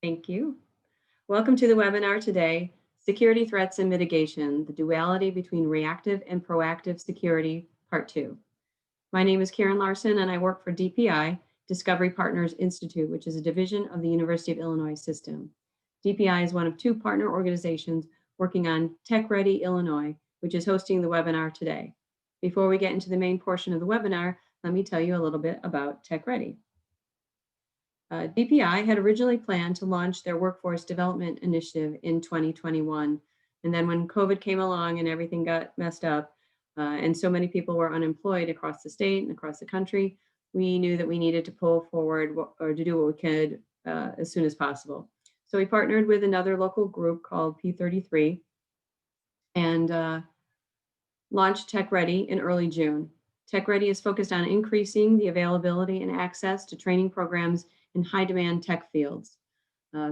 Thank you. Welcome to the webinar today, Security Threats and Mitigation, the Duality Between Reactive and Proactive Security, Part 2. My name is Karen Larson and I work for DPI, Discovery Partners Institute, which is a division of the University of Illinois system. DPI is one of two partner organizations working on TechReady Illinois, which is hosting the webinar today. Before we get into the main portion of the webinar, let me tell you a little bit about TechReady. DPI had originally planned to launch their workforce development initiative in 2021. And then when COVID came along and everything got messed up, and so many people were unemployed across the state and across the country, we knew that we needed to pull forward or to do what we could as soon as possible. So we partnered with another local group called P33 and launched TechReady in early June. TechReady is focused on increasing the availability and access to training programs in high demand tech fields.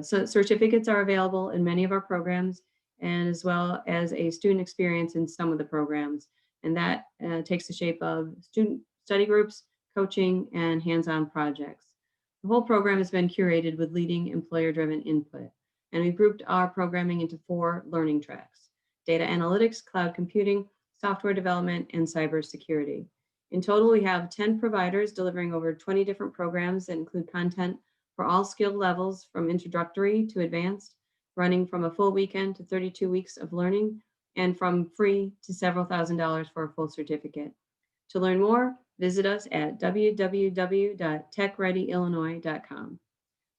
So certificates are available in many of our programs, and as well as a student experience in some of the programs. And that takes the shape of student study groups, coaching, and hands-on projects. The whole program has been curated with leading employer-driven input. And we've grouped our programming into 4 learning tracks: data analytics, cloud computing, software development, and cybersecurity. In total, we have 10 providers delivering over 20 different programs that include content for all skill levels from introductory to advanced, running from a full weekend to 32 weeks of learning, and from free to several $1,000s for a full certificate. To learn more, visit us at www.techreadyillinois.com.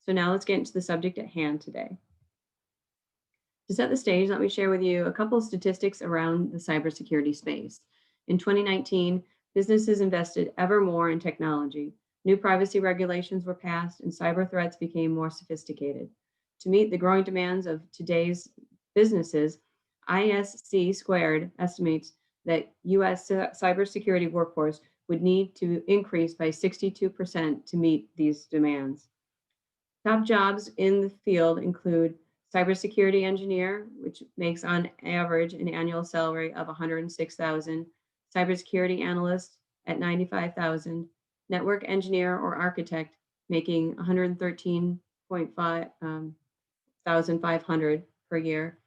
So now let's get into the subject at hand today. To set the stage, let me share with you a couple of statistics around the cybersecurity space. In 2019, businesses invested ever more in technology. New privacy regulations were passed and cyber threats became more sophisticated. To meet the growing demands of today's businesses, ISC Squared estimates that US cybersecurity workforce would need to increase by 62% to meet these demands. Top jobs in the field include cybersecurity engineer, which makes on average an annual salary of $106,000, cybersecurity analyst at $95,000, network engineer or architect making $113,500 per year,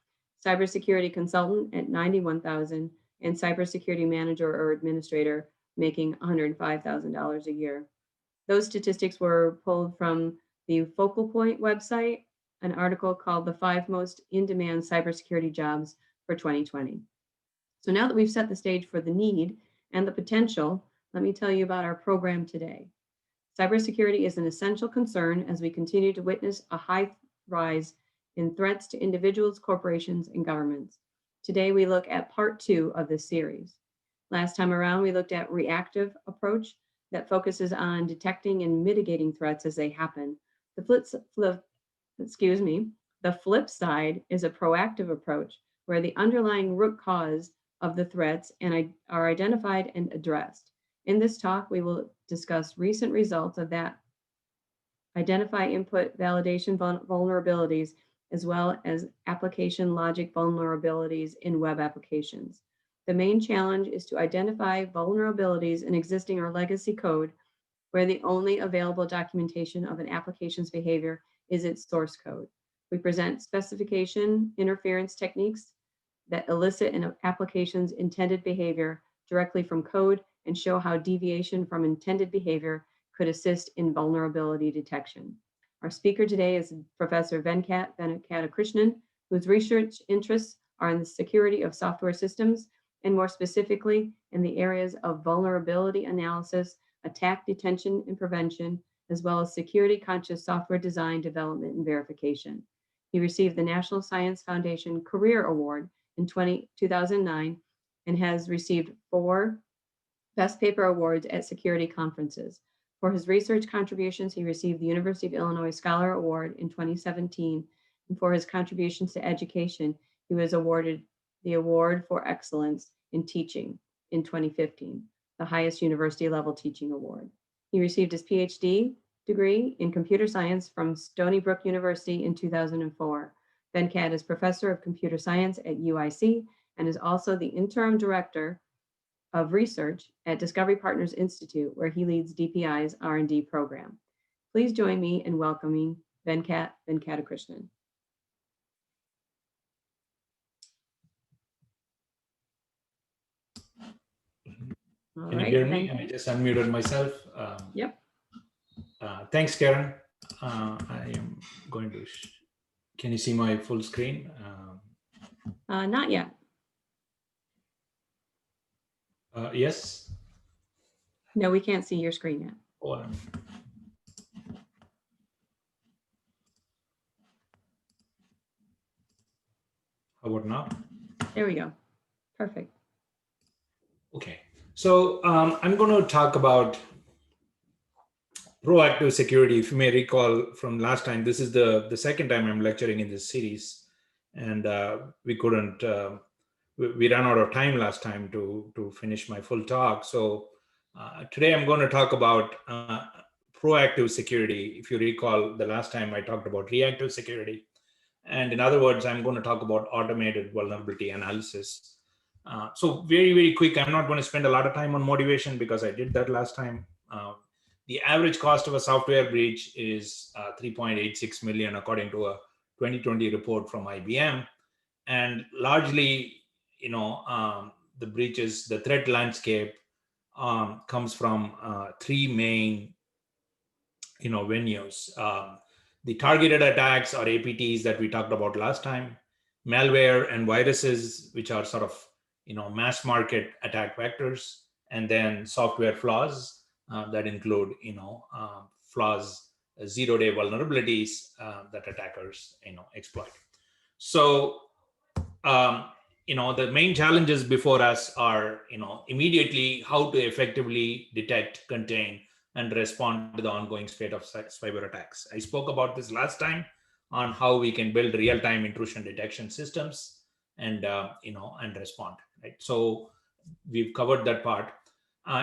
cybersecurity consultant at $91,000, and cybersecurity manager or administrator making $105,000 a year. Those statistics were pulled from the Focal Point website, an article called The 5 Most In-Demand Cybersecurity Jobs for 2020. So now that we've set the stage for the need and the potential, let me tell you about our program today. Cybersecurity is an essential concern as we continue to witness a high rise in threats to individuals, corporations, and governments. Today, we look at part 2 of this series. Last time around, we looked at reactive approach that focuses on detecting and mitigating threats as they happen. The flip side is a proactive approach where the underlying root cause of the threats are identified and addressed. In this talk, we will discuss recent results of that, identify input validation vulnerabilities, as well as application logic vulnerabilities in web applications. The main challenge is to identify vulnerabilities in existing or legacy code where the only available documentation of an application's behavior is its source code. We present specification interference techniques that elicit an application's intended behavior directly from code and show how deviation from intended behavior could assist in vulnerability detection. Our speaker today is Professor Venkat Venkatakrishnan, whose research interests are in the security of software systems, and more specifically in the areas of vulnerability analysis, attack detection and prevention, as well as security conscious software design, development, and verification. He received the National Science Foundation Career Award in 2009 and has received 4 Best Paper Awards at security conferences. For his research contributions, he received the University of Illinois Scholar Award in 2017, and for his contributions to education, he was awarded the Award for Excellence in Teaching in 2015, the highest university level teaching award. He received his PhD degree in computer science from Stony Brook University in 2004. Venkat is professor of computer science at UIC and is also the interim director of research at Discovery Partners Institute, where he leads DPI's R&D program. Please join me in welcoming Venkat Venkatakrishnan. All Can right, you hear me? Venkat. I just unmuted myself. Yep. Thanks, Karen. I am going to. Can you see my full screen? Not yet. Yes. No, we can't see your screen yet. Oh, how about now? There we go. Perfect. Okay. So I'm going to talk about proactive security. If you may recall from last time, this is the second time I'm lecturing in this series, and we couldn't. We ran out of time last time to finish my full talk. So today I'm going to talk about proactive security. If you recall, the last time I talked about reactive security. And in other words, I'm going to talk about automated vulnerability analysis. So very, very quick, I'm not going to spend a lot of time on motivation because I did that last time. The average cost of a software breach is 3.86 million, according to a 2020 report from IBM. And largely, the breaches, the threat landscape comes from three main, venues. The targeted attacks or APTs that we talked about last time, malware and viruses, which are sort of, mass market attack vectors, and then software flaws that include, flaws, zero-day vulnerabilities that attackers, exploit. So, the main challenges before us are, immediately how to effectively detect, contain, and respond to the ongoing spate of cyber attacks. I spoke about this last time on how we can build real-time intrusion detection systems and and respond. Right. So we've covered that part.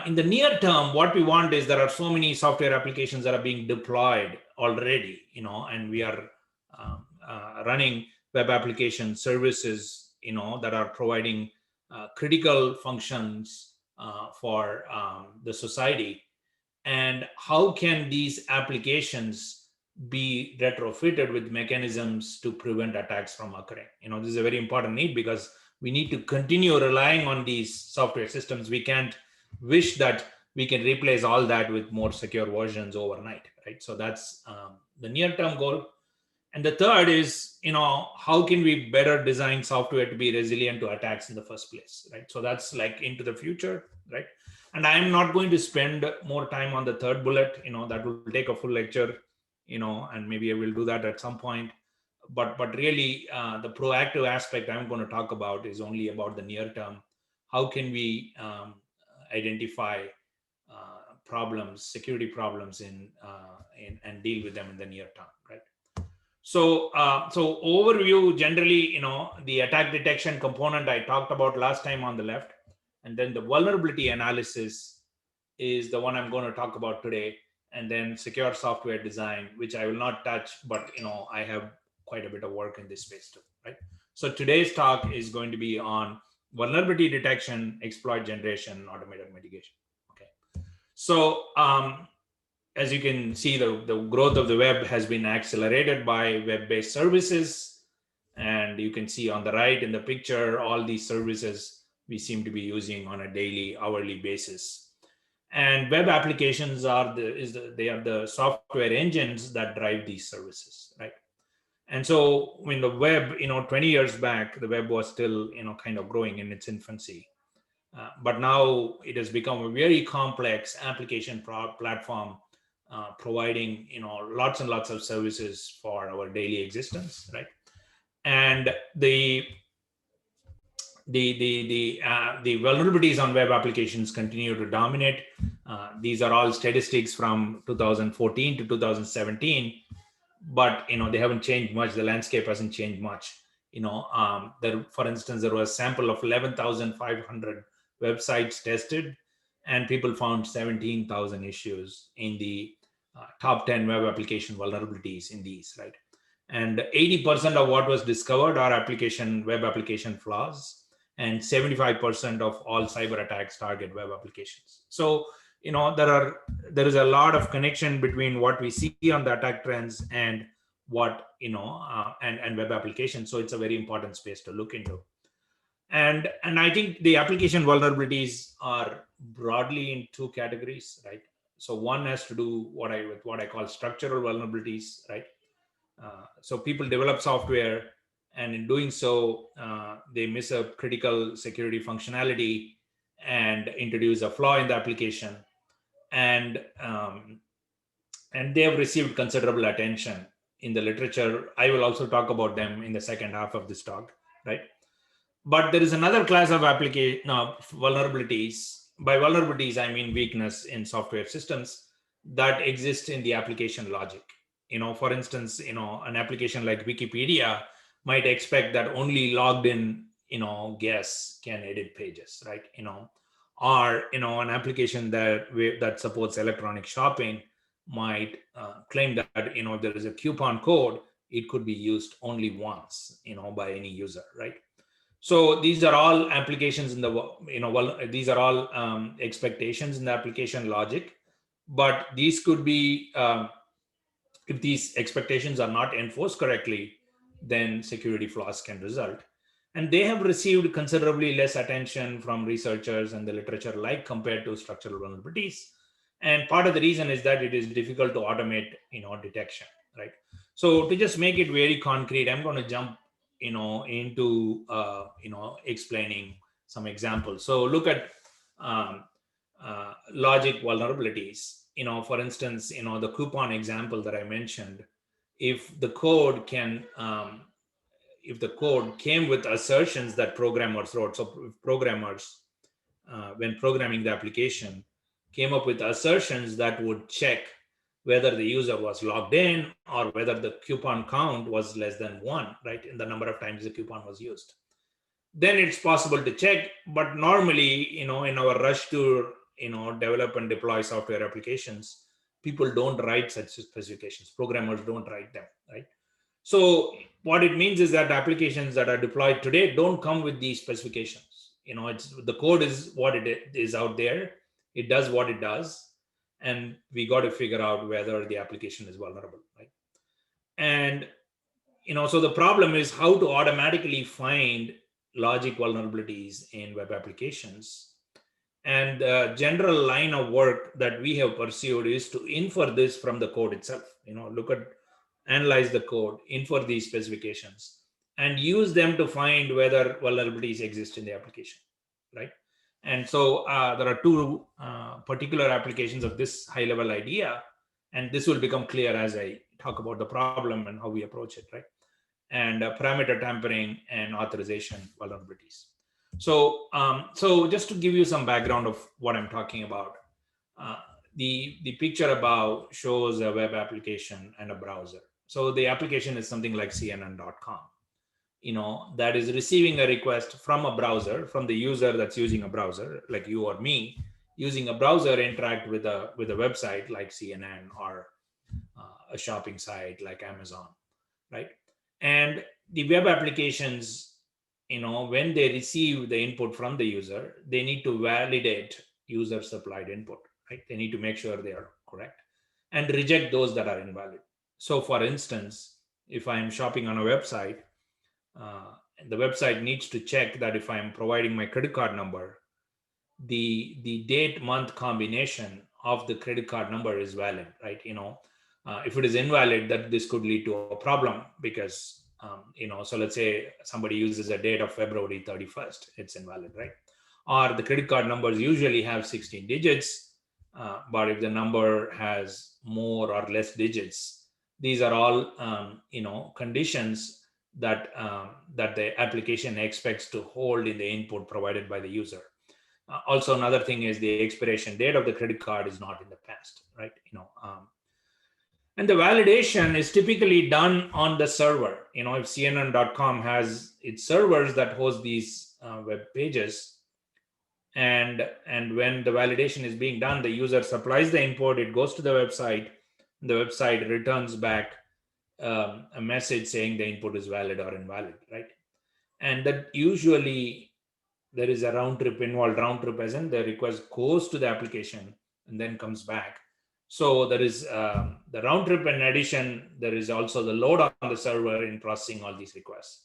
In the near term, what we want is there are so many software applications that are being deployed already, and we are running web application services, that are providing critical functions for the society. And how can these applications be retrofitted with mechanisms to prevent attacks from occurring? This is a very important need because we need to continue relying on these software systems. We can't wish that we can replace all that with more secure versions overnight, right? So that's the near-term goal. And the third is, how can we better design software to be resilient to attacks in the first place, right? So that's like into the future, right? And I'm not going to spend more time on the third bullet, that will take a full lecture, and maybe I will do that at some point. But really, the proactive aspect I'm going to talk about is only about the near term. How can we identify problems, security problems and deal with them in the near term, right? So, so overview, generally, the attack detection component I talked about last time on the left, and then the vulnerability analysis is the one I'm going to talk about today, and then secure software design, which I will not touch, but I have quite a bit of work in this space too, right? So today's talk is going to be on vulnerability detection, exploit generation, automated mitigation. Okay, so as you can see, the growth of the web has been accelerated by web-based services. And you can see on the right in the picture, all these services we seem to be using on a daily, hourly basis. And web applications are the software engines that drive these services, right? And so when the web, 20 years back, the web was still, kind of growing in its infancy. But now it has become a very complex application platform, providing lots and lots of services for our daily existence, right? And the vulnerabilities on web applications continue to dominate. These are all statistics from 2014 to 2017, but they haven't changed much. The landscape hasn't changed much. There, for instance, there was a sample of 11,500 websites tested, and people found 17,000 issues in the top 10 web application vulnerabilities in these, right? And 80% of what was discovered are web application flaws, and 75% of all cyber attacks target web applications. So, there is a lot of connection between what we see on the attack trends and what, and web applications. So it's a very important space to look into. And I think the application vulnerabilities are broadly in two categories, right? So one has to do with what I call structural vulnerabilities, right? So people develop software, and in doing so, they miss a critical security functionality and introduce a flaw in the application, and and they have received considerable attention in the literature. I will also talk about them in the second half of this talk, right? But there is another class of application vulnerabilities. By vulnerabilities, I mean weakness in software systems that exist in the application logic. For instance, an application like Wikipedia might expect that only logged in, guests can edit pages, right? Or an application that supports electronic shopping might claim that if there is a coupon code, it could be used only once, by any user, right? So these are all applications in the, these are all expectations in the application logic, but these could be, if these expectations are not enforced correctly, then security flaws can result. And they have received considerably less attention from researchers and the literature like compared to structural vulnerabilities. And part of the reason is that it is difficult to automate, detection, right? So to just make it very concrete, I'm going to jump, into, explaining some examples. So look at um, logic vulnerabilities. For instance, the coupon example that I mentioned, if the code can, if the code came with assertions that programmers wrote, so if programmers, when programming the application, came up with assertions that would check whether the user was logged in or whether the coupon count was less than one, right, in the number of times the coupon was used, then it's possible to check. But normally, in our rush to, develop and deploy software applications, people don't write such specifications. Programmers don't write them, right? So what it means is that applications that are deployed today don't come with these specifications. It's the code is what it is out there. It does what it does, and we got to figure out whether the application is vulnerable, right? And so the problem is how to automatically find logic vulnerabilities in web applications. And the general line of work that we have pursued is to infer this from the code itself. Analyze the code, infer these specifications, and use them to find whether vulnerabilities exist in the application, right? And so there are two particular applications of this high-level idea, and this will become clear as I talk about the problem and how we approach it, right? And parameter tampering and authorization vulnerabilities. So just to give you some background of what I'm talking about, uh, the picture above shows a web application and a browser. So the application is something like CNN.com, that is receiving a request from a browser, from the user that's using a browser, like you or me, using a browser interact with a website like CNN or a shopping site like Amazon, right? And the web applications, when they receive the input from the user, they need to validate user supplied input, right? They need to make sure they are correct and reject those that are invalid. So for instance, if I'm shopping on a website, the website needs to check that if I'm providing my credit card number, the date month combination of the credit card number is valid, right? If it is invalid, that this could lead to a problem because so let's say somebody uses a date of February 31st, it's invalid, right? Or the credit card numbers usually have 16 digits, but if the number has more or less digits, these are all conditions that that the application expects to hold in the input provided by the user. Also, another thing is the expiration date of the credit card is not in the past, right? And the validation is typically done on the server. If CNN.com has its servers that host these web pages, and when the validation is being done, the user supplies the input, it goes to the website, the website returns back a message saying the input is valid or invalid, right? And that usually there is a round trip involved. Round trip as in the request goes to the application and then comes back So there is the round trip. In addition, there is also the load on the server in processing all these requests.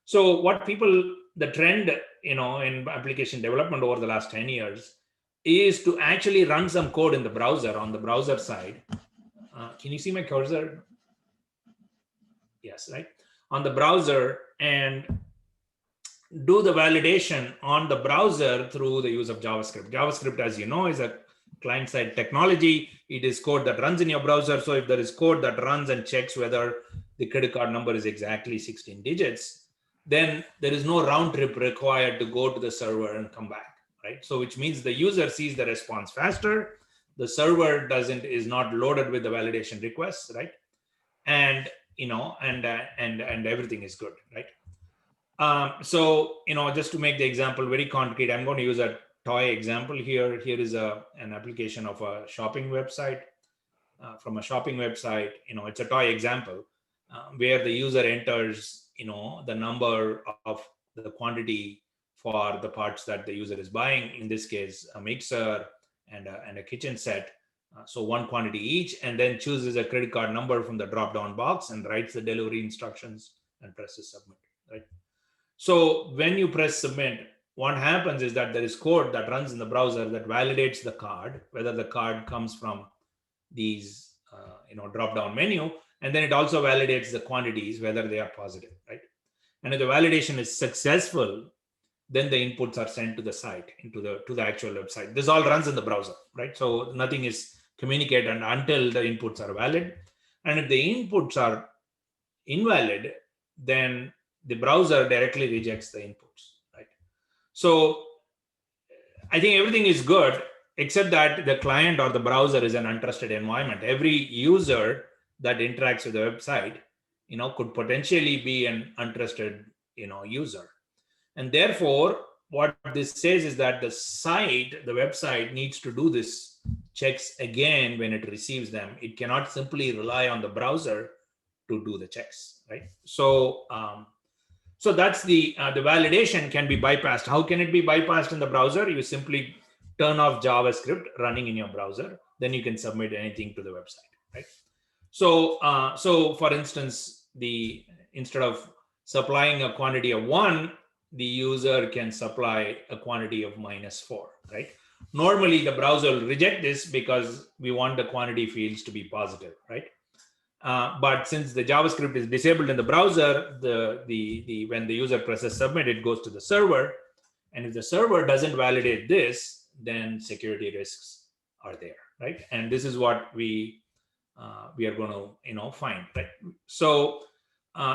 So what people, the trend, in application development over the last 10 years is to actually run some code in the browser, on the browser side. Can you see my cursor? Yes, right? On the browser, and do the validation on the browser through the use of JavaScript. JavaScript, as you know, is a client-side technology. It is code that runs in your browser. So if there is code that runs and checks whether the credit card number is exactly 16 digits, then there is no round trip required to go to the server and come back, right? So which means the user sees the response faster. The server is not loaded with the validation requests, right? And and everything is good, right? So, just to make the example very concrete, I'm going to use a toy example here. Here is an application of a shopping website. From a shopping website, it's a toy example where the user enters, the number of the quantity for the parts that the user is buying. In this case, a mixer and a kitchen set. So one quantity each, and then chooses a credit card number from the drop-down box and writes the delivery instructions and presses submit, right? So when you press submit, what happens is that there is code that runs in the browser that validates the card, whether the card comes from these, drop-down menu, and then it also validates the quantities, whether they are positive, right? And if the validation is successful, then the inputs are sent to the site, to the actual website. This all runs in the browser, right? So nothing is communicated until the inputs are valid. And if the inputs are invalid, then the browser directly rejects the inputs, right? So I think everything is good, except that the client or the browser is an untrusted environment. Every user that interacts with the website, could potentially be an untrusted, user. And therefore, what this says is that the website needs to do this checks again when it receives them. It cannot simply rely on the browser to do the checks, right? So, so that's the validation can be bypassed. How can it be bypassed in the browser? You simply turn off JavaScript running in your browser, then you can submit anything to the website, right? So, so for instance, instead of supplying a quantity of 1, the user can supply a quantity of -4, right? Normally, the browser will reject this because we want the quantity fields to be positive, right? But since the JavaScript is disabled in the browser, when the user presses submit, it goes to the server. And if the server doesn't validate this, then security risks are there, right? And this is what we are going to find, right? So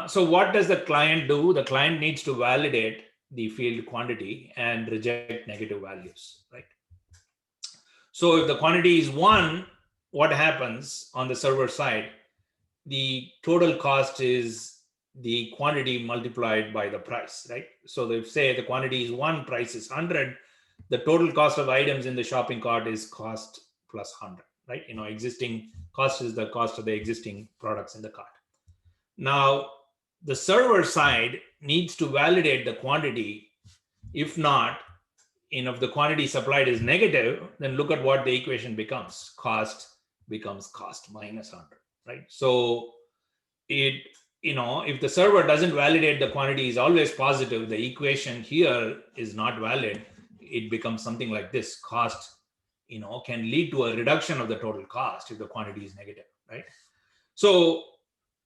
so what does the client do? The client needs to validate the field quantity and reject negative values, right? So if the quantity is 1, what happens on the server side? The total cost is the quantity multiplied by the price, right? So if say the quantity is 1, price is 100, the total cost of items in the shopping cart is cost plus 100, right? Existing cost is the cost of the existing products in the cart. Now, the server side needs to validate the quantity. If not, if the quantity supplied is negative, then look at what the equation becomes. Cost becomes cost minus 100, right? So if the server doesn't validate the quantity is always positive, the equation here is not valid. It becomes something like this. Cost, can lead to a reduction of the total cost if the quantity is negative, right? So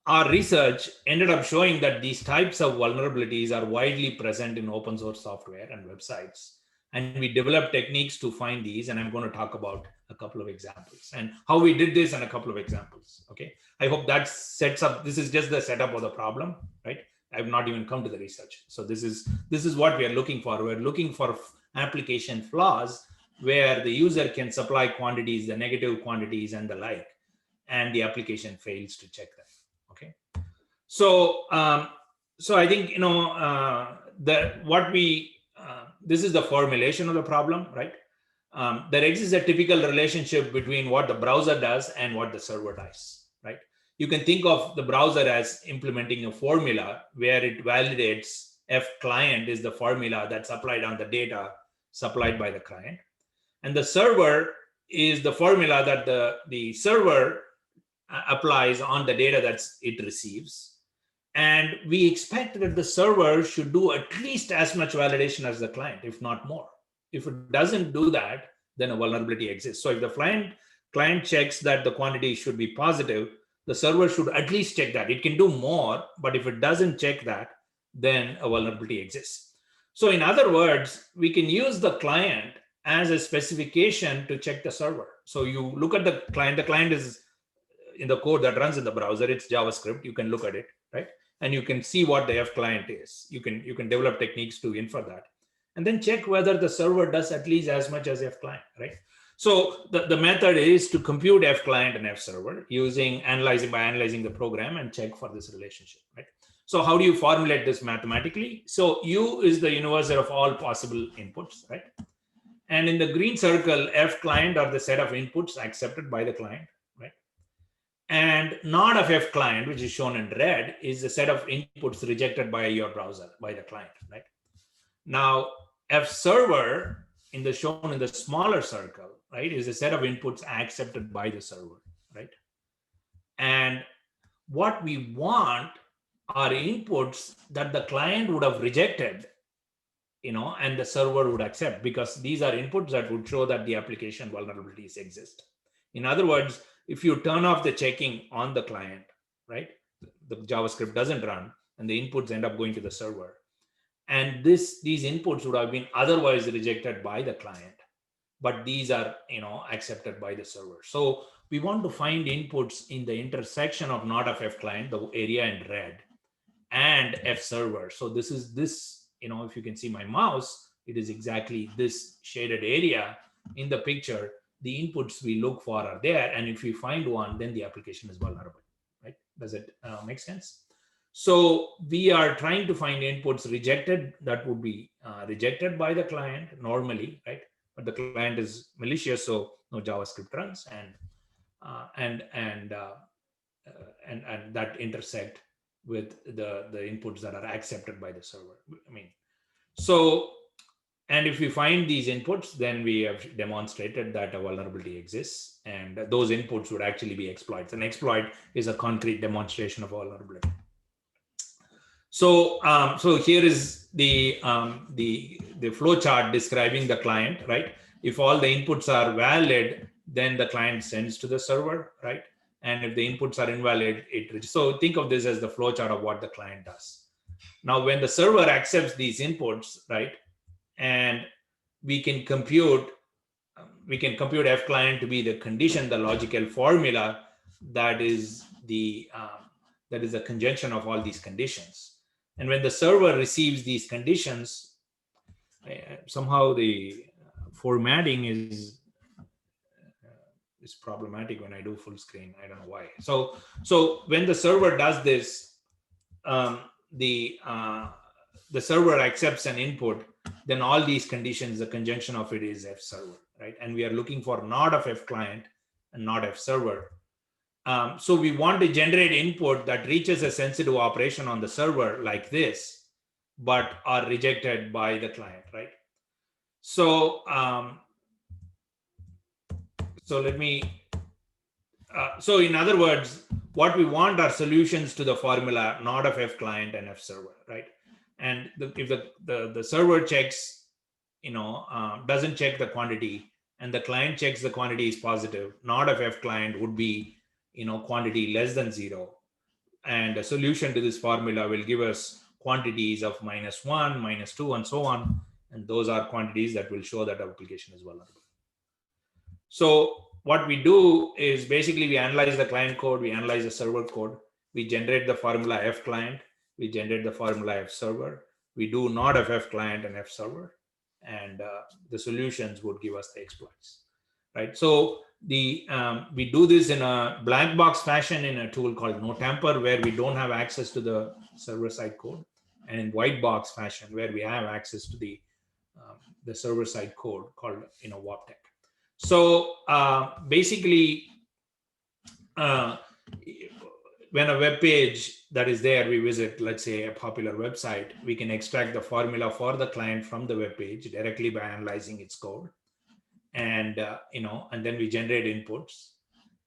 our research ended up showing that these types of vulnerabilities are widely present in open source software and websites. And we developed techniques to find these, and I'm going to talk about a couple of examples and how we did this and a couple of examples. Okay, I hope that sets up. This is just the setup of the problem, right? I've not even come to the research. So this is what we are looking for. We're looking for application flaws where the user can supply quantities, the negative quantities and the like, and the application fails to check them. Okay, so so I think this is the formulation of the problem, right? There exists a typical relationship between what the browser does and what the server does, right? You can think of the browser as implementing a formula where it validates F client is the formula that's applied on the data supplied by the client. And the server is the formula that the server applies on the data that it receives. And we expect that the server should do at least as much validation as the client, if not more. If it doesn't do that, then a vulnerability exists. So if the client checks that the quantity should be positive, the server should at least check that. It can do more, but if it doesn't check that, then a vulnerability exists. So in other words, we can use the client as a specification to check the server. So you look at the client is in the code that runs in the browser, it's JavaScript, you can look at it, right? And you can see what the F client is. You can develop techniques to infer that. And then check whether the server does at least as much as F client, right? So the method is to compute F client and F server by analyzing the program and check for this relationship, right? So how do you formulate this mathematically? So U is the universal of all possible inputs, right? And in the green circle, F client are the set of inputs accepted by the client, right? And not of F client, which is shown in red, is the set of inputs rejected by your browser, by the client, right? Now, F server, shown in the smaller circle, right, is a set of inputs accepted by the server, right? And what we want are inputs that the client would have rejected, and the server would accept, because these are inputs that would show that the application vulnerabilities exist. In other words, if you turn off the checking on the client, right, the JavaScript doesn't run and the inputs end up going to the server. And these inputs would have been otherwise rejected by the client, but these are accepted by the server. So we want to find inputs in the intersection of not of F client, the area in red, and F server. So this is this, if you can see my mouse, it is exactly this shaded area in the picture. The inputs we look for are there, and if we find one, then the application is vulnerable, right? Does it make sense? So we are trying to find inputs rejected that would be rejected by the client normally, right? But the client is malicious, so no JavaScript runs, and that intersect with the inputs that are accepted by the server. And if we find these inputs, then we have demonstrated that a vulnerability exists, and those inputs would actually be exploits. An exploit is a concrete demonstration of vulnerability. So, here is the flow chart describing the client, right? If all the inputs are valid, then the client sends to the server, right? And if the inputs are invalid, so think of this as the flow chart of what the client does. Now, when the server accepts these inputs, right, and we can compute F client to be the condition, the logical formula that is the conjunction of all these conditions. And when the server receives these conditions, somehow the formatting is problematic when I do full screen. I don't know why. So when the server does this, the server accepts an input, then all these conditions, the conjunction of it is F server, right? And we are looking for not of F client and not F server. So we want to generate input that reaches a sensitive operation on the server like this, but are rejected by the client, right? So, so in other words, what we want are solutions to the formula not of F client and F server, right? And if the server checks, doesn't check the quantity, and the client checks the quantity is positive, not of F client would be quantity less than 0, and a solution to this formula will give us quantities of -1, -2, and so on, and those are quantities that will show that our application is vulnerable. So what we do is basically we analyze the client code, we analyze the server code, we generate the formula F client, we generate the formula F server, we do not of F client and F server, and the solutions would give us the exploits, right? So we do this in a black box fashion in a tool called NoTamper, where we don't have access to the server side code, and in white box fashion where we have access to the server side code called WAPTech. So basically, when a web page that is there, we visit, let's say, a popular website, we can extract the formula for the client from the web page directly by analyzing its code. and and then we generate inputs,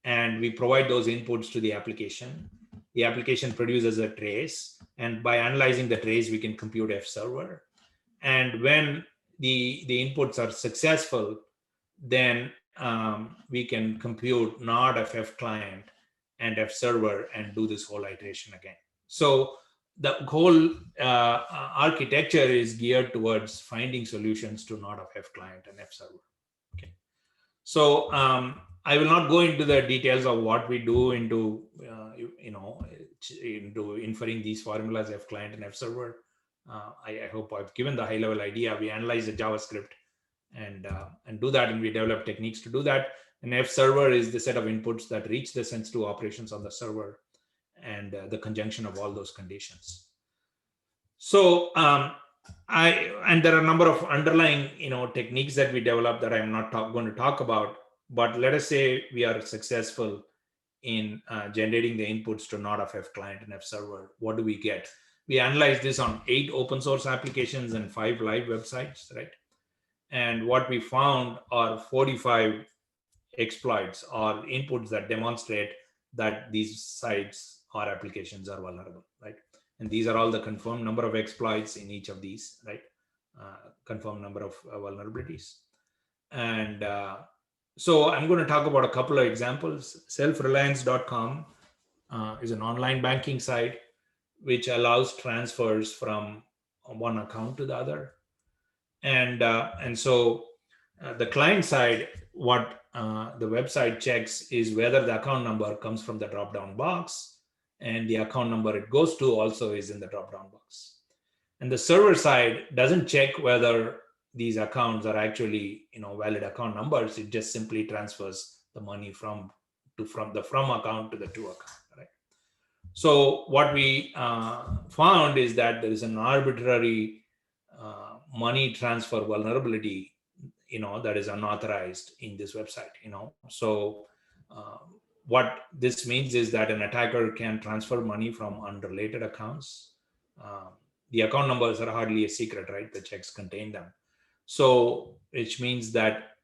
and we provide those inputs to the application. The application produces a trace, and by analyzing the trace, we can compute F server. And when the inputs are successful, then we can compute not of F client and F server and do this whole iteration again. So the whole architecture is geared towards finding solutions to not of F client and F server. Okay. So I will not go into the details of what we do into into inferring these formulas F client and F server. I hope I've given the high level idea. We analyze the JavaScript and do that, and we develop techniques to do that. And F server is the set of inputs that reach the sensitive operations on the server, and the conjunction of all those conditions. So and there are a number of underlying techniques that we develop that I'm not going to talk about. But let us say we are successful in generating the inputs to not of F client and F server. What do we get? We analyze this on 8 open source applications and 5 live websites, right? And what we found are 45 exploits or inputs that demonstrate that these sites or applications are vulnerable, right? And these are all the confirmed number of exploits in each of these, right? Confirmed number of vulnerabilities. And so I'm going to talk about a couple of examples. Selfreliance.com is an online banking site which allows transfers from one account to the other. And so the client side, what the website checks is whether the account number comes from the drop-down box, and the account number it goes to also is in the drop-down box. And the server side doesn't check whether these accounts are actually valid account numbers. It just simply transfers the money from the from account to the to account, right? So what we found is that there is an arbitrary money transfer vulnerability that is unauthorized in this website. So what this means is that an attacker can transfer money from unrelated accounts. The account numbers are hardly a secret, right? The checks contain them. So which means that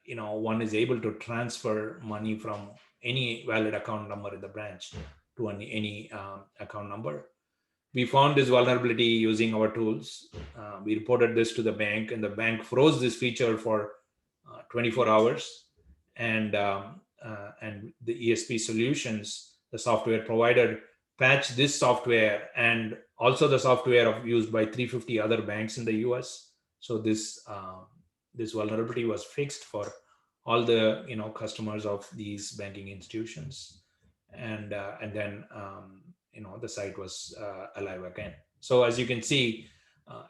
one is able to transfer money from any valid account number in the branch to any account number. We found this vulnerability using our tools. We reported this to the bank, and the bank froze this feature for 24 hours. And the ESP Solutions, the software provider, patched this software and also the software used by 350 other banks in the US. So this vulnerability was fixed for all the customers of these banking institutions, and then the site was alive again. So as you can see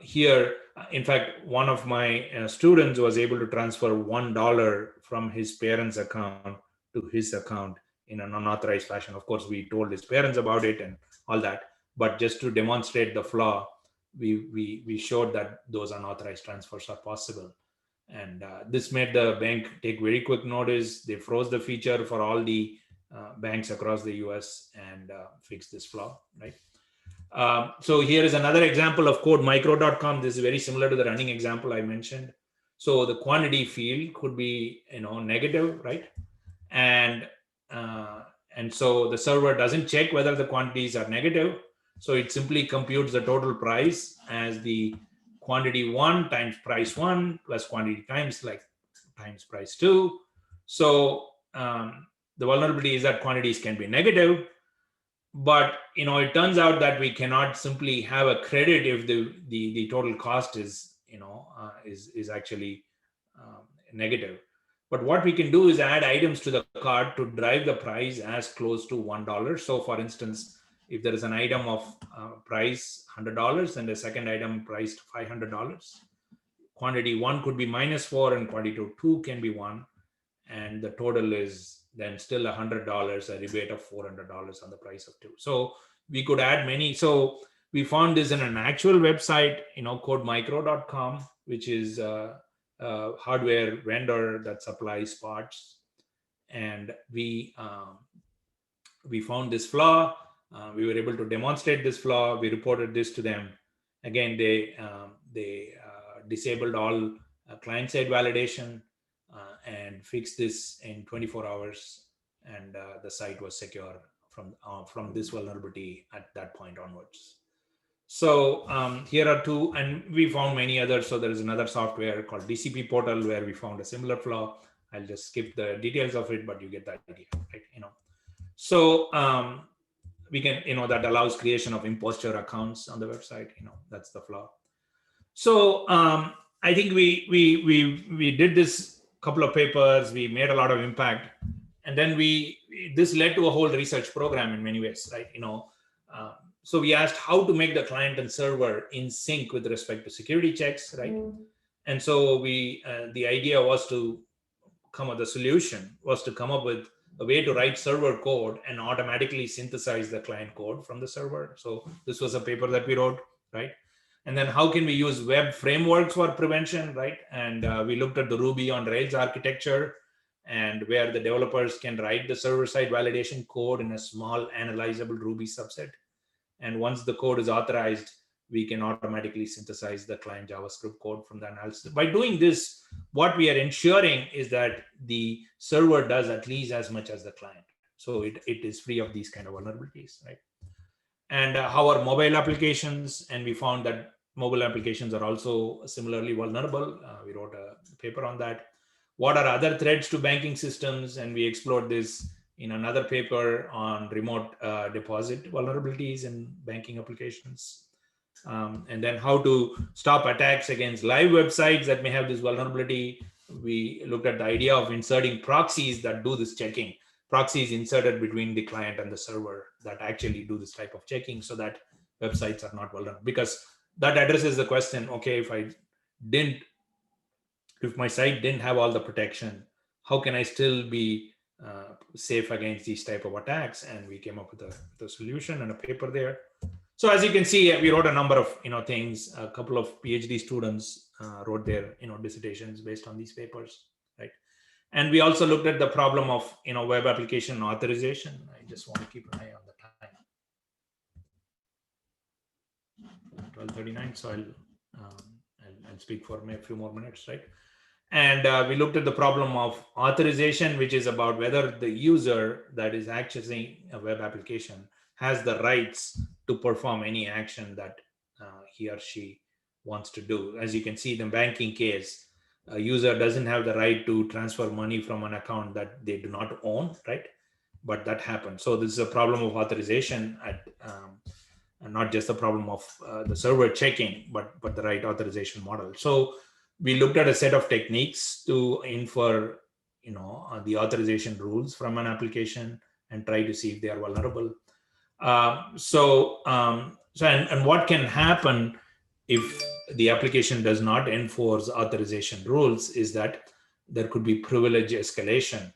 here, in fact, one of my students was able to transfer $1 from his parents' account to his account in an unauthorized fashion. Of course, we told his parents about it and all that, but just to demonstrate the flaw, we showed that those unauthorized transfers are possible. And this made the bank take very quick notice. They froze the feature for all the banks across the US and fixed this flaw, right? So here is another example of codemicro.com. This is very similar to the running example I mentioned. So the quantity field could be negative, right? And so the server doesn't check whether the quantities are negative. So it simply computes the total price as the quantity 1 times price 1 plus quantity times price 2. So the vulnerability is that quantities can be negative, but it turns out that we cannot simply have a credit if the total cost is is actually negative. But what we can do is add items to the cart to drive the price as close to $1. So for instance, if there is an item of price $100 and a second item priced $500, quantity 1 could be -4 and quantity 2 can be 1, and the total is then still $100, a rebate of $400 on the price of 2. So we could add many. So we found this in an actual website, codemicro.com, which is a hardware vendor that supplies parts. And we found this flaw. We were able to demonstrate this flaw. We reported this to them. Again, they disabled all client-side validation. and fixed this in 24 hours, and the site was secure from this vulnerability at that point onwards. So here are two, and we found many others. So there is another software called DCP Portal where we found a similar flaw. I'll just skip the details of it, but you get the idea, right? So we can, that allows creation of imposter accounts on the website. That's the flaw. So I think we did this couple of papers. We made a lot of impact, and then this led to a whole research program in many ways, right? So we asked how to make the client and server in sync with respect to security checks, right? And so the idea was to the solution was to come up with a way to write server code and automatically synthesize the client code from the server. So this was a paper that we wrote, right? And then how can we use web frameworks for prevention, right? And we looked at the Ruby on Rails architecture, and where the developers can write the server-side validation code in a small analyzable Ruby subset. And once the code is authorized, we can automatically synthesize the client JavaScript code from the analysis. By doing this, what we are ensuring is that the server does at least as much as the client. So it is free of these kind of vulnerabilities, right? And how are mobile applications? And we found that mobile applications are also similarly vulnerable. We wrote a paper on that. What are other threats to banking systems? And we explored this in another paper on remote deposit vulnerabilities in banking applications. And then how to stop attacks against live websites that may have this vulnerability. We looked at the idea of inserting proxies that do this checking. Proxies inserted between the client and the server that actually do this type of checking so that websites are not vulnerable. Because that addresses the question, okay, if my site didn't have all the protection, how can I still be safe against these type of attacks? And we came up with a solution and a paper there. So as you can see, we wrote a number of things. A couple of PhD students wrote their dissertations based on these papers, right? And we also looked at the problem of web application authorization. I just want to keep an eye on the time. 12:39. So I'll speak for a few more minutes, right? And we looked at the problem of authorization, which is about whether the user that is accessing a web application has the rights to perform any action that he or she wants to do. As you can see, in the banking case, a user doesn't have the right to transfer money from an account that they do not own, right? But that happens. So this is a problem of authorization and not just the problem of the server checking, but the right authorization model. So we looked at a set of techniques to infer, the authorization rules from an application and try to see if they are vulnerable. And what can happen if the application does not enforce authorization rules is that there could be privilege escalation.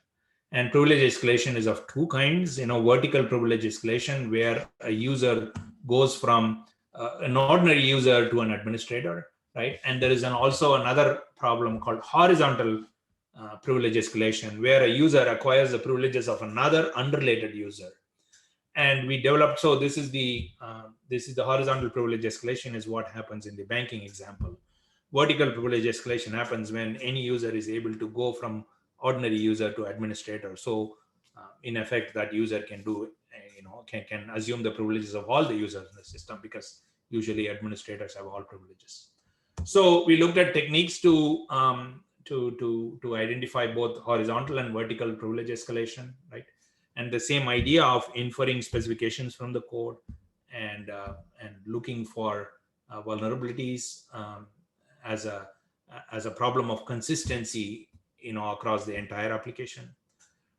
And privilege escalation is of two kinds. Vertical privilege escalation, where a user goes from an ordinary user to an administrator, right? And there is also another problem called horizontal privilege escalation, where a user acquires the privileges of another unrelated user. And we developed, so this is the horizontal privilege escalation is what happens in the banking example. Vertical privilege escalation happens when any user is able to go from ordinary user to administrator. So in effect, that user can do, can assume the privileges of all the users in the system, because usually administrators have all privileges. So we looked at techniques to identify both horizontal and vertical privilege escalation, right? And the same idea of inferring specifications from the code and looking for vulnerabilities as a problem of consistency, across the entire application.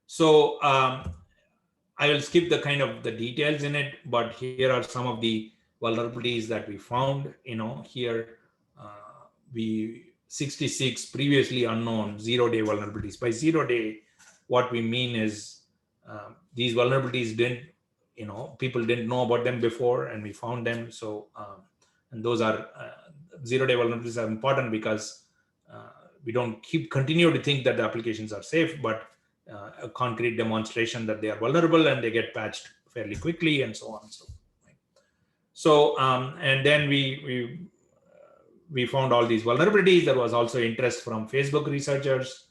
So I will skip the kind of the details in it, but here are some of the vulnerabilities that we found. Here 66 previously unknown zero-day vulnerabilities. By zero-day, what we mean is these vulnerabilities people didn't know about them before, and we found them. So and those are zero-day vulnerabilities are important because we don't continue to think that the applications are safe, but a concrete demonstration that they are vulnerable and they get patched fairly quickly, and so on. So and then we found all these vulnerabilities. There was also interest from Facebook researchers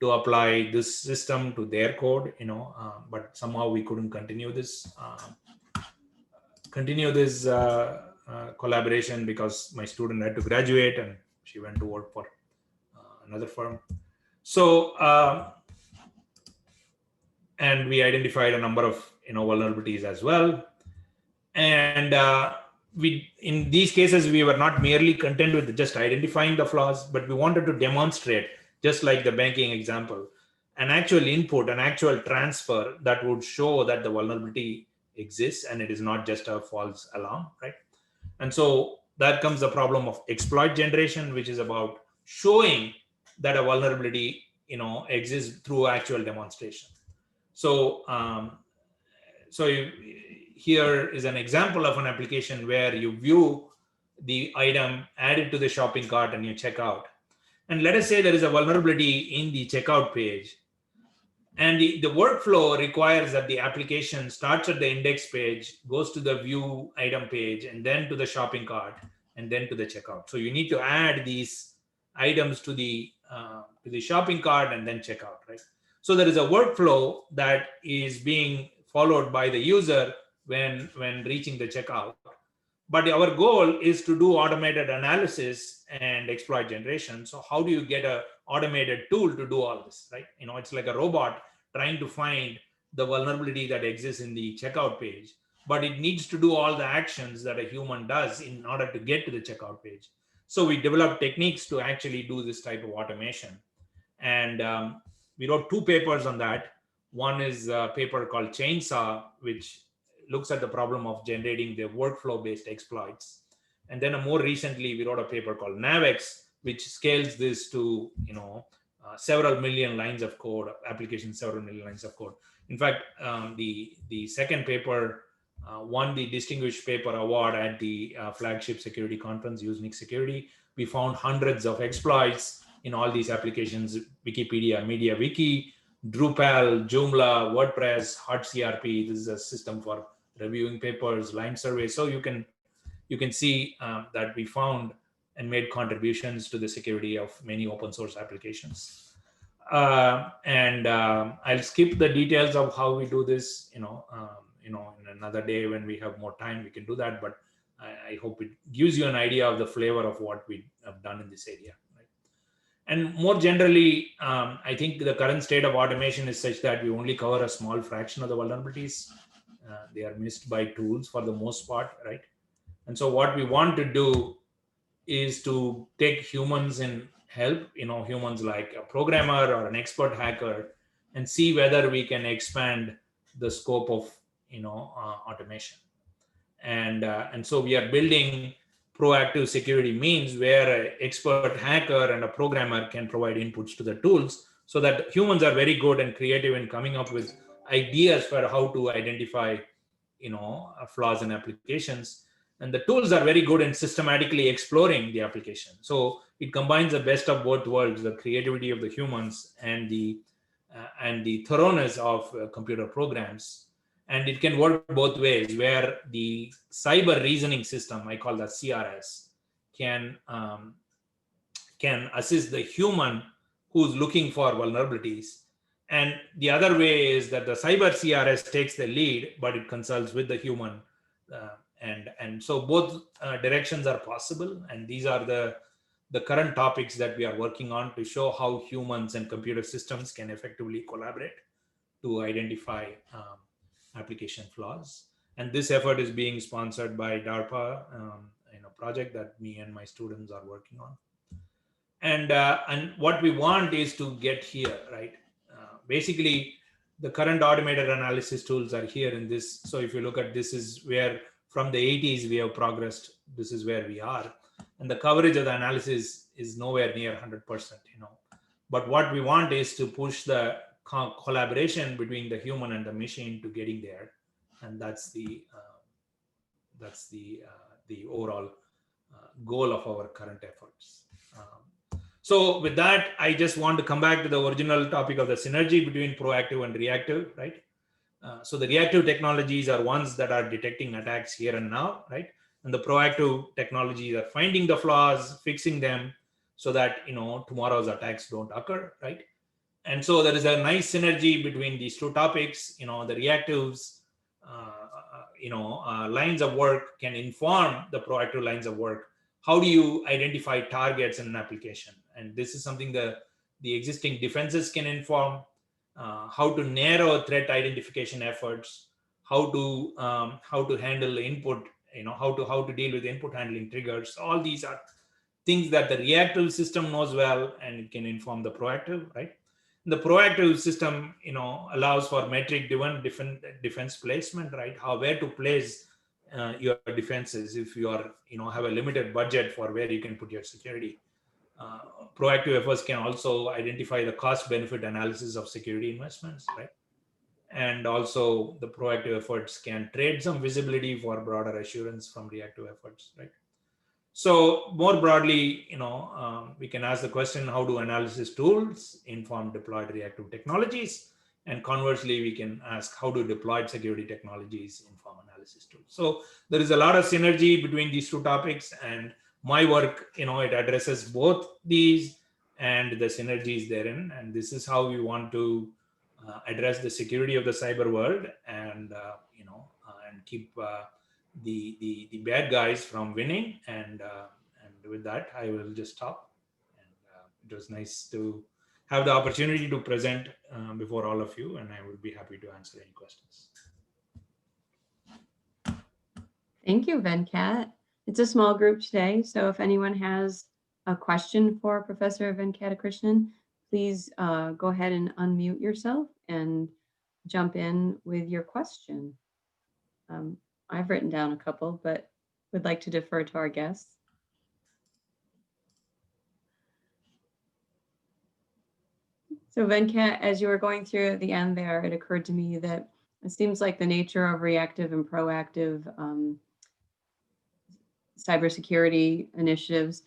to apply this system to their code, but somehow we couldn't continue this collaboration because my student had to graduate and she went to work for another firm. So, and we identified a number of vulnerabilities as well. And in these cases, we were not merely content with just identifying the flaws, but we wanted to demonstrate, just like the banking example, an actual input, an actual transfer that would show that the vulnerability exists and it is not just a false alarm, right? And so that comes the problem of exploit generation, which is about showing that a vulnerability exists through actual demonstration. So here is an example of an application where you view the item, add it to the shopping cart, and you check out. And let us say there is a vulnerability in the checkout page. And the workflow requires that the application starts at the index page, goes to the view item page, and then to the shopping cart, and then to the checkout. So you need to add these items to the shopping cart and then checkout, right? So there is a workflow that is being followed by the user when reaching the checkout. But our goal is to do automated analysis and exploit generation. So how do you get an automated tool to do all this, right? It's like a robot trying to find the vulnerability that exists in the checkout page, but it needs to do all the actions that a human does in order to get to the checkout page. So we developed techniques to actually do this type of automation. And we wrote 2 papers on that. One is a paper called Chainsaw, which looks at the problem of generating the workflow-based exploits. And then more recently, we wrote a paper called Navex, which scales this to several million lines of code, applications, several million lines of code. In fact, the second paper won the Distinguished Paper Award at the flagship security conference, Usenix Security. We found hundreds of exploits in all these applications: Wikipedia, MediaWiki, Drupal, Joomla, WordPress, HotCRP. This is a system for reviewing papers, line surveys. So you can see that we found and made contributions to the security of many open source applications. I'll skip the details of how we do this. In another day when we have more time, we can do that. But I hope it gives you an idea of the flavor of what we have done in this area. And more generally, I think the current state of automation is such that we only cover a small fraction of the vulnerabilities. They are missed by tools for the most part, right? And so what we want to do is to take humans in help, humans like a programmer or an expert hacker, and see whether we can expand the scope of, automation. And so we are building proactive security means where an expert hacker and a programmer can provide inputs to the tools, so that humans are very good and creative in coming up with ideas for how to identify flaws in applications, and the tools are very good in systematically exploring the application. So it combines the best of both worlds: the creativity of the humans and the thoroughness of computer programs. And it can work both ways, where the cyber reasoning system, I call that CRS, can assist the human who's looking for vulnerabilities. And the other way is that the cyber CRS takes the lead, but it consults with the human. And so both directions are possible. And these are the current topics that we are working on to show how humans and computer systems can effectively collaborate to identify application flaws. And this effort is being sponsored by DARPA, in a project that me and my students are working on. And what we want is to get here, right? Basically, the current automated analysis tools are here in this. So if you look at this, is where from the 80s we have progressed. This is where we are, and the coverage of the analysis is nowhere near 100%. But what we want is to push the collaboration between the human and the machine to getting there, and that's the overall goal of our current efforts. So with that, I just want to come back to the original topic of the synergy between proactive and reactive, right? So the reactive technologies are ones that are detecting attacks here and now, right? And the proactive technologies are finding the flaws, fixing them, so that tomorrow's attacks don't occur, right? And so there is a nice synergy between these two topics. The reactives, lines of work can inform the proactive lines of work. How do you identify targets in an application? And this is something that the existing defenses can inform. How to narrow threat identification efforts, how to handle input, how to deal with input handling triggers. All these are things that the reactive system knows well, and it can inform the proactive, right? The proactive system, allows for metric driven defense placement, right? Where to place your defenses if you are, have a limited budget for where you can put your security. uh, Proactive efforts can also identify the cost benefit analysis of security investments, right? And also the proactive efforts can trade some visibility for broader assurance from reactive efforts, right? So more broadly, we can ask the question: how do analysis tools inform deployed reactive technologies? And conversely, we can ask: how do deployed security technologies inform analysis tools? So there is a lot of synergy between these two topics, and my work, it addresses both these and the synergies therein. And this is how we want to address the security of the cyber world, and and keep the bad guys from winning. And with that, I will just stop. And it was nice to have the opportunity to present before all of you, and I would be happy to answer any questions. Thank you, Venkat. It's a small group today, so if anyone has a question for Professor Venkatakrishnan, please go ahead and unmute yourself and jump in with your question. I've written down a couple, but would like to defer to our guests. So Venkat, as you were going through at the end there, it occurred to me that it seems like the nature of reactive and proactive cybersecurity initiatives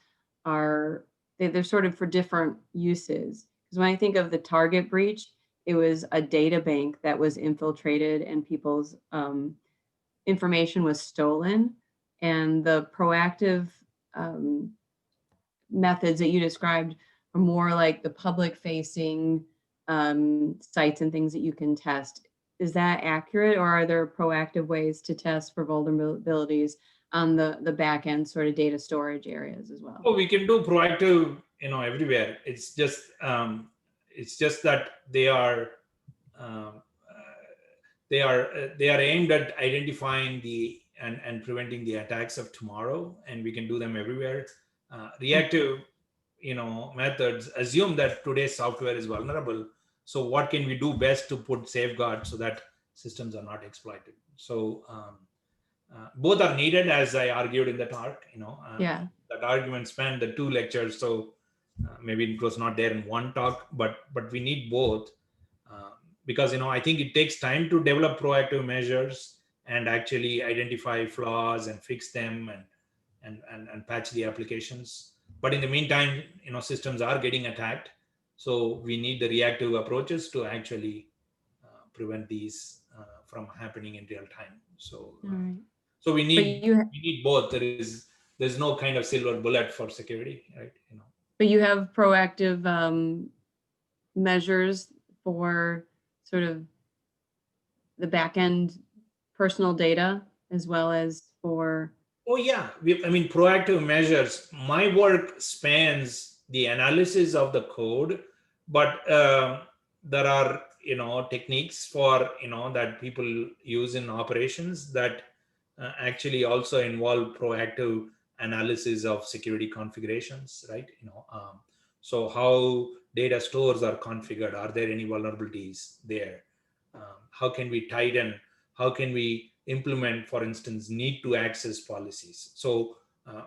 they're sort of for different uses. Because when I think of the Target breach, it was a data bank that was infiltrated and people's information was stolen. And the proactive methods that you described are more like the public facing sites and things that you can test. Is that accurate, or are there proactive ways to test for vulnerabilities on the back end sort of data storage areas as well? Oh, we can do proactive, everywhere. It's just that they are aimed at identifying and preventing the attacks of tomorrow, and we can do them everywhere. Reactive, methods assume that today's software is vulnerable. So what can we do best to put safeguards so that systems are not exploited? So both are needed, as I argued in the talk. Yeah. That argument spanned the 2 lectures, so maybe it was not there in one talk, but we need both, because I think it takes time to develop proactive measures and actually identify flaws and fix them and patch the applications. But in the meantime, systems are getting attacked, so we need the reactive approaches to actually prevent these from happening in real time. So right. So we need both. There's no kind of silver bullet for security, right? But you have proactive measures for sort of the back end personal data as well as for. Oh yeah, proactive measures. My work spans the analysis of the code, but there are techniques for that people use in operations that actually also involve proactive analysis of security configurations, right? So how data stores are configured, are there any vulnerabilities there? How can we tighten? How can we implement, for instance, need to access policies? So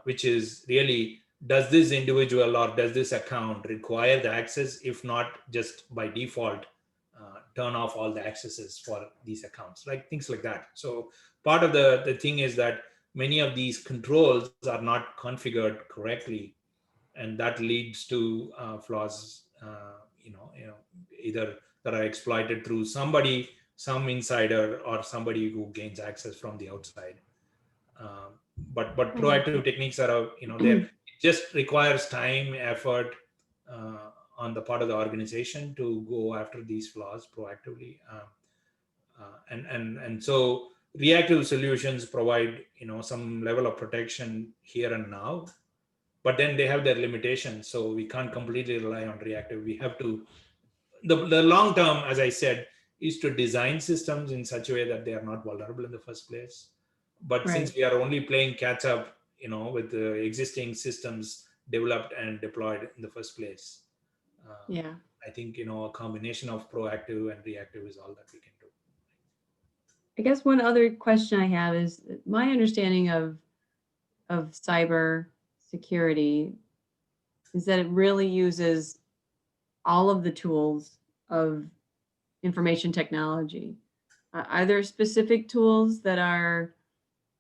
which is really, does this individual or does this account require the access? If not, just by default turn off all the accesses for these accounts, like things like that. So part of the thing is that many of these controls are not configured correctly, and that leads to flaws, either that are exploited through some insider or somebody who gains access from the outside. But proactive techniques are there. It just requires time, effort on the part of the organization to go after these flaws proactively. And so reactive solutions provide some level of protection here and now, but then they have their limitations. So we can't completely rely on reactive. We have to the long term, as I said, is to design systems in such a way that they are not vulnerable in the first place. But since we are only playing catch up, with the existing systems developed and deployed in the first place, I think a combination of proactive and reactive is all that we can do. I guess one other question I have is my understanding of cyber security is that it really uses all of the tools of information technology. Are there specific tools that are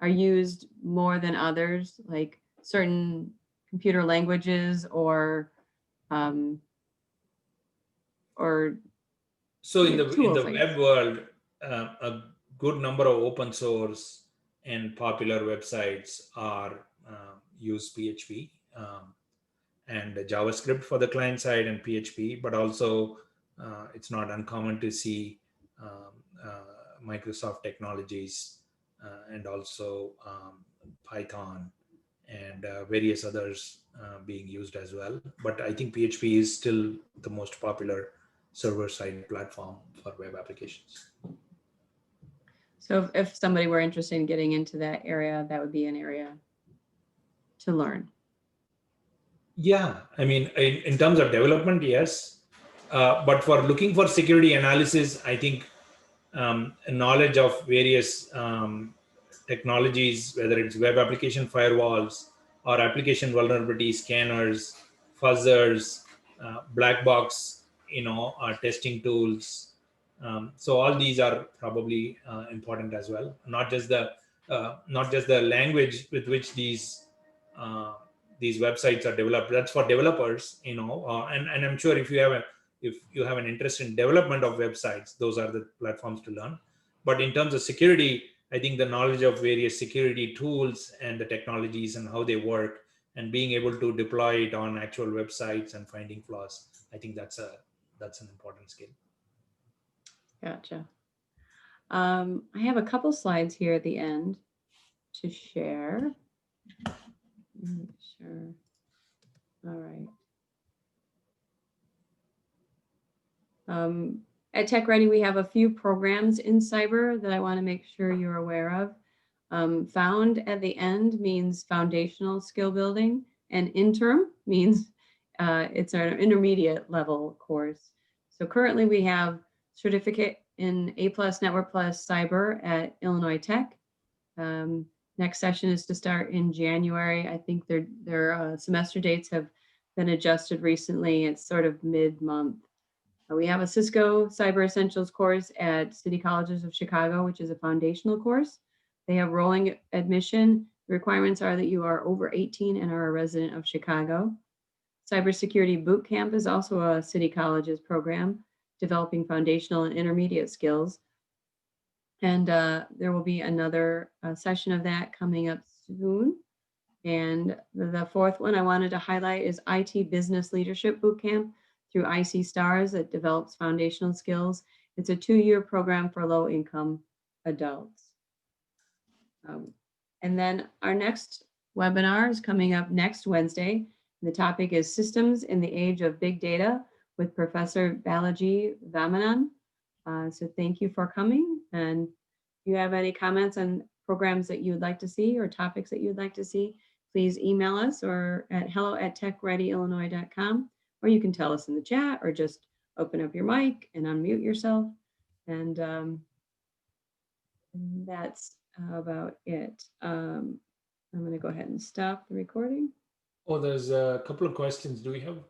used more than others, like certain computer languages or so in the web world, a good number of open source and popular websites are use PHP and JavaScript for the client side and PHP, but also it's not uncommon to see Microsoft technologies and also Python and various others being used as well. But I think PHP is still the most popular server-side platform for web applications. So if somebody were interested in getting into that area, that would be an area to learn. Yeah, I mean, in terms of development, yes. But for looking for security analysis, I think knowledge of various technologies, whether it's web application firewalls or application vulnerability scanners, fuzzers, black box, testing tools. So all these are probably important as well. Not just the language with which these websites are developed. That's for developers, and I'm sure if you have an interest in development of websites, those are the platforms to learn. But in terms of security, I think the knowledge of various security tools and the technologies and how they work and being able to deploy it on actual websites and finding flaws, I think that's an important skill. Gotcha. I have a couple slides here at the end to share. Sure. All right. At TechReady, we have a few programs in cyber that I want to make sure you're aware of. Found at the end means foundational skill building, and interim means it's an intermediate level course. So currently we have certificate in A+ Network Plus Cyber at Illinois Tech. Next session is to start in January. I think their semester dates have been adjusted recently. It's sort of mid-month. We have a Cisco Cyber Essentials course at City Colleges of Chicago, which is a foundational course. They have rolling admission. The requirements are that you are over 18 and are a resident of Chicago. Cybersecurity Bootcamp is also a City Colleges program, developing foundational and intermediate skills. And there will be another session of that coming up soon. And the fourth one I wanted to highlight is IT Business Leadership Bootcamp through IC Stars that develops foundational skills. It's a 2-year program for low-income adults. And then our next webinar is coming up next Wednesday. The topic is Systems in the Age of Big Data with Professor Balaji Vamanan. So thank you for coming. And if you have any comments on programs that you would like to see or topics that you would like to see, please email us or at hello@techreadyillinois.com, or you can tell us in the chat or just open up your mic and unmute yourself. And that's about it. I'm going to go ahead and stop the recording. Oh, there's a couple of questions. Do we have time?